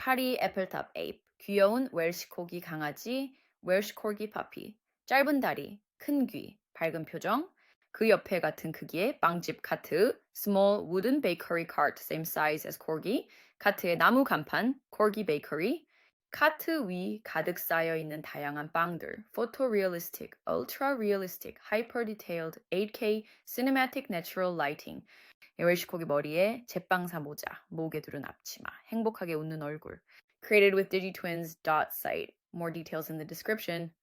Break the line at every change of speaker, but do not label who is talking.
파리 애플탑 에이프, 귀여운 웰시 코기 강아지, 웰시 코기 파피, 짧은 다리, 큰 귀, 밝은 표정, 그 옆에 같은 크기의 빵집 카트, small wooden bakery cart, same size as corgi, 카트의 나무 간판, corgi bakery, 카트 위 가득 쌓여 있는 다양한 빵들, photorealistic, ultra realistic, hyper detailed, 8K, cinematic natural lighting, 웰시코기 머리에 제빵사 모자, 목에 두른 앞치마, 행복하게 웃는 얼굴. Created with DigiTwins.site. More details in the description.